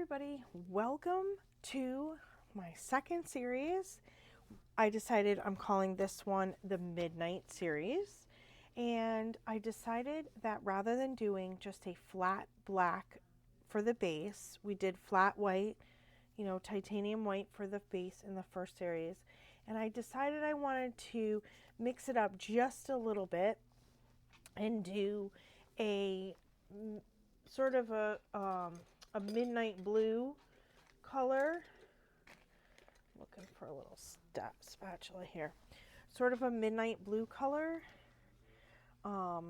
everybody, welcome to my second series. I decided I'm calling this one the Midnight series, and I decided that rather than doing just a flat black for the base, we did flat white, titanium white for the base in the first series, and I decided I wanted to mix it up just a little bit and do a sort of a midnight blue color. Looking for a little spatula here. Sort of a midnight blue color. I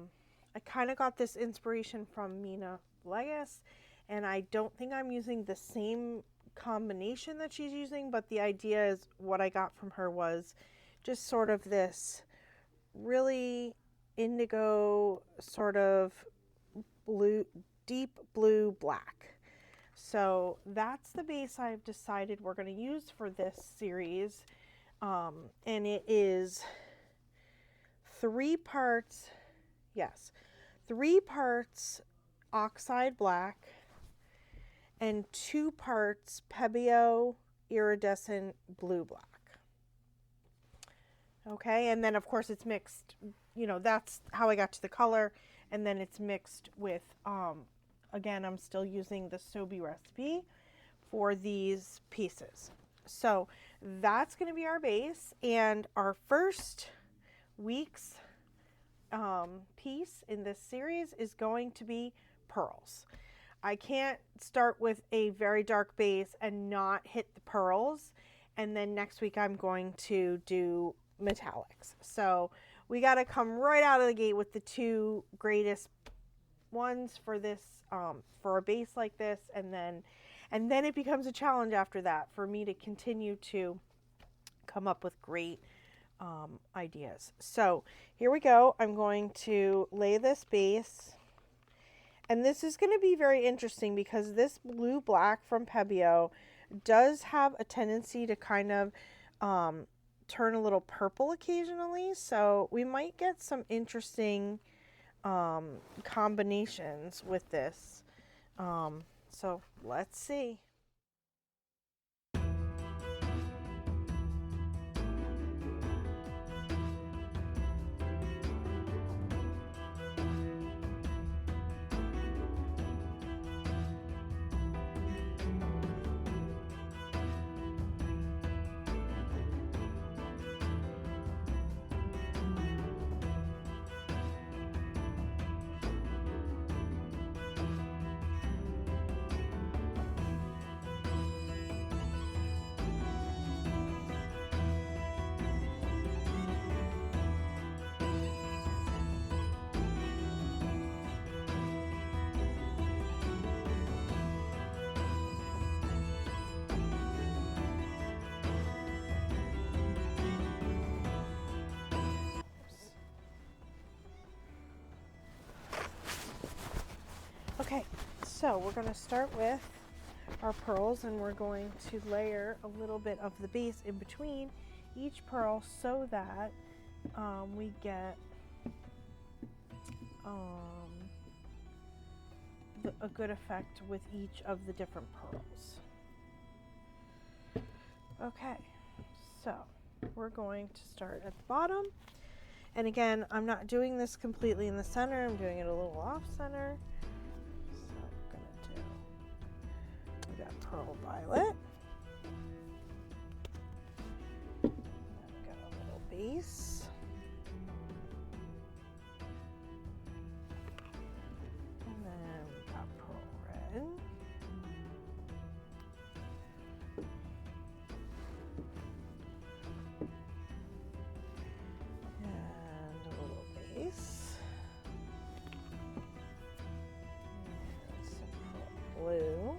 kind of got this inspiration from Mina Villegas, and I don't think I'm using the same combination that she's using, but the idea is what I got from her was just sort of this really indigo sort of blue, deep blue black. So that's the base I've decided we're going to use for this series. And it is 3 parts Oxide Black and 2 parts Pebeo Iridescent Blue Black. Okay, and then of course it's mixed, that's how I got to the color, and then it's mixed with, again, I'm still using the Soby Recipe for these pieces. So that's going to be our base, and our first week's piece in this series is going to be pearls. I can't start with a very dark base and not hit the pearls, and then next week I'm going to do metallics. So we got to come right out of the gate with the 2 greatest ones for this, for a base like this, and then it becomes a challenge after that for me to continue to come up with great ideas. So here we go. I'm going to lay this base, and this is going to be very interesting because this blue black from Pebeo does have a tendency to kind of turn a little purple occasionally, so we might get some interesting combinations with this. So let's see. Okay, so we're going to start with our pearls, and we're going to layer a little bit of the base in between each pearl so that we get a good effect with each of the different pearls. Okay, so we're going to start at the bottom, and again, I'm not doing this completely in the center, I'm doing it a little off center. We got Pearl Violet. Then we got a little base. And then we got Pearl Red. And a little base. And some Pearl Blue.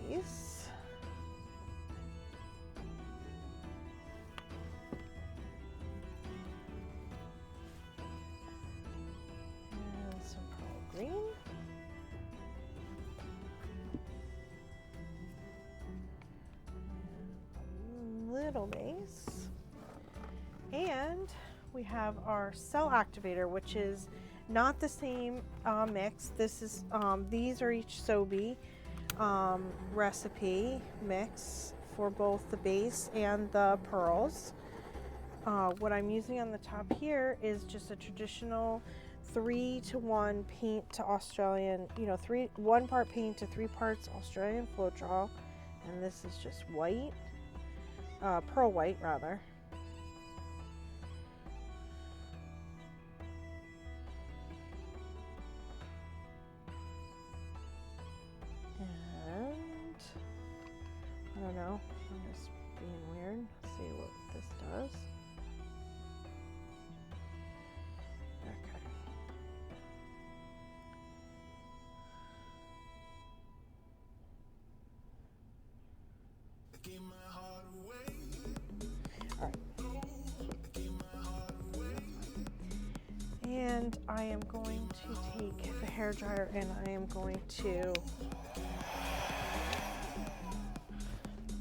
Base. And some Pearl Green. And a little base. And we have our cell activator, which is Not the same mix. This is these are each Soby Recipe mix for both the base and the pearls. What I'm using on the top here is just a traditional 3-to-1 paint to Australian, you know, 1 part paint to 3 parts Australian Floetrol, and this is just white, pearl white rather. And I don't know, I'm just being weird. Let's see what this does. And I am going to take the hairdryer and I am going to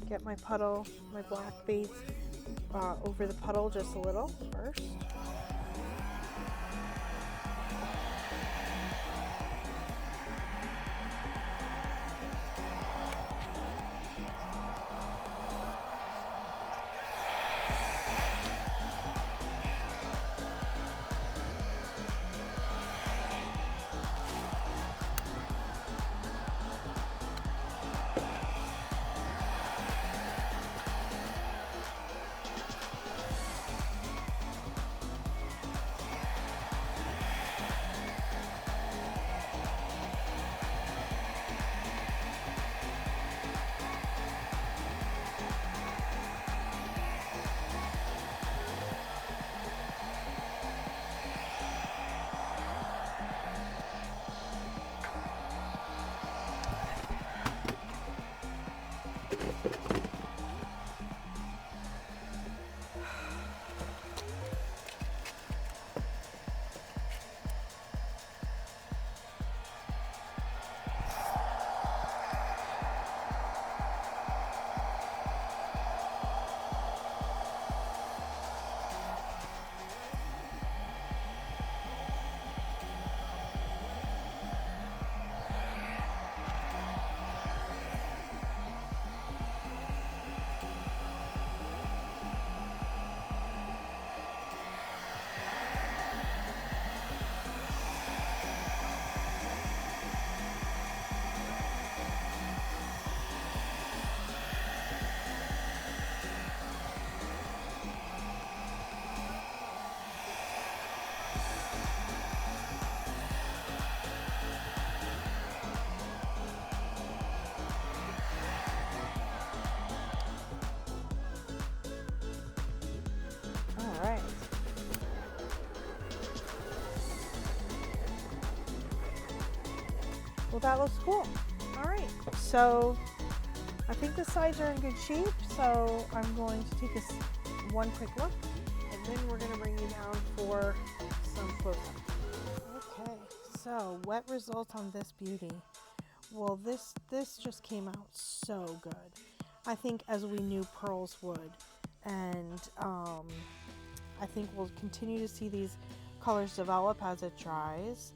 get my puddle, my black base over the puddle just a little first. Well, that looks cool. All right, so I think the sides are in good shape, so I'm going to take one quick look, and then we're going to bring you down for some close-up. Okay, so wet results on this beauty. Well, this just came out so good. I think as we knew pearls would, and I think we'll continue to see these colors develop as it dries.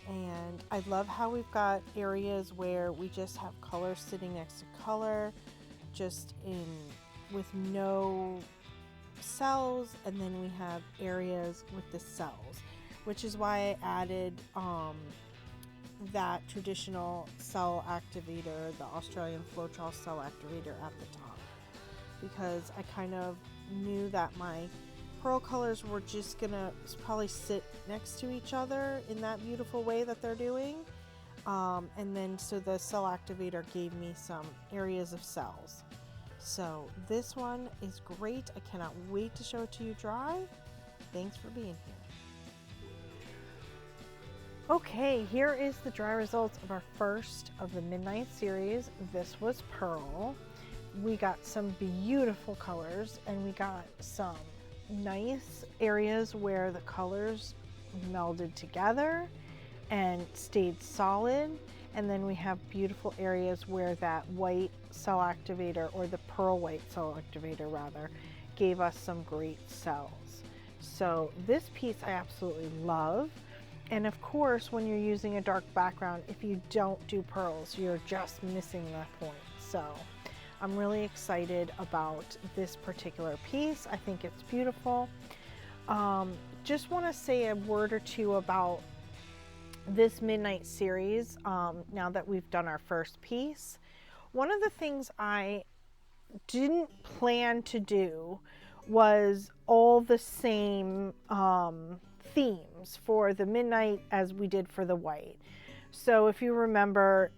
And I love how we've got areas where we just have color sitting next to color, just with no cells, and then we have areas with the cells, which is why I added that traditional cell activator, the Australian Floetrol cell activator at the top, because I kind of knew that my pearl colors were just gonna probably sit next to each other in that beautiful way that they're doing, and then so the cell activator gave me some areas of cells. So this one is great. I cannot wait to show it to you dry. Thanks for being here. Okay, here is the dry results of our first of the Midnight series. This was Pearl. We got some beautiful colors, and we got some nice areas where the colors melded together and stayed solid, and then we have beautiful areas where that white cell activator, or the pearl white cell activator rather, gave us some great cells. So this piece I absolutely love. And of course, when you're using a dark background, if you don't do pearls, you're just missing the point. So I'm really excited about this particular piece. I think it's beautiful. Just want to say a word or two about this Midnight series now that we've done our first piece. One of the things I didn't plan to do was all the same themes for the Midnight as we did for the white. So if you remember,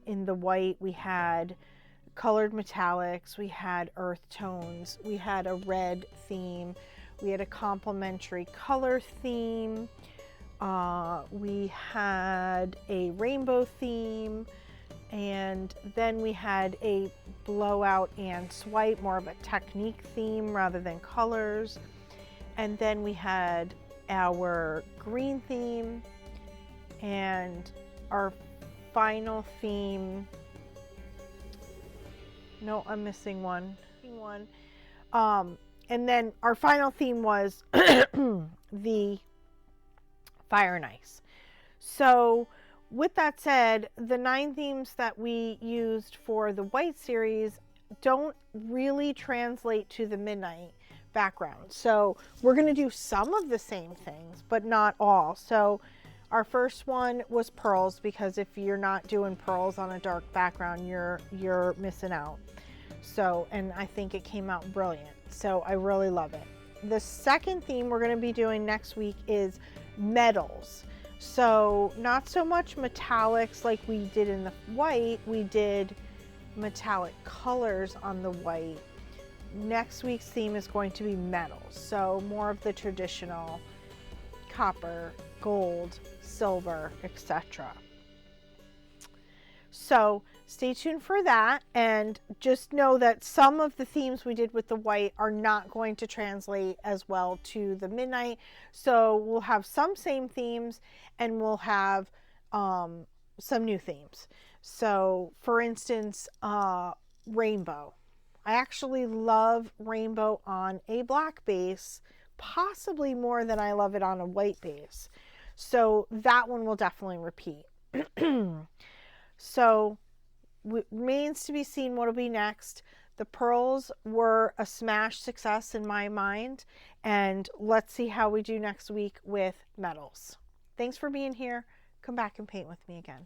in the white we had colored metallics, we had earth tones, we had a red theme, we had a complementary color theme, we had a rainbow theme, and then we had a blowout and swipe, more of a technique theme rather than colors. And then we had our green theme and our final theme. No, I'm missing one. And then our final theme was the fire and ice. So with that said, the 9 themes that we used for the white series don't really translate to the Midnight background. So we're going to do some of the same things, but not all. So our first one was pearls, because if you're not doing pearls on a dark background, you're missing out. So, and I think it came out brilliant. So I really love it. The second theme we're going to be doing next week is metals. So not so much metallics like we did in the white, we did metallic colors on the white. Next week's theme is going to be metals. So more of the traditional copper, gold, silver, etc. So stay tuned for that, and just know that some of the themes we did with the white are not going to translate as well to the Midnight. So we'll have some same themes, and we'll have some new themes. So for instance, rainbow. I actually love rainbow on a black base, possibly more than I love it on a white base. So that one will definitely repeat. So remains to be seen what will be next. The pearls were a smash success in my mind, and let's see how we do next week with metals. Thanks for being here. Come back and paint with me again.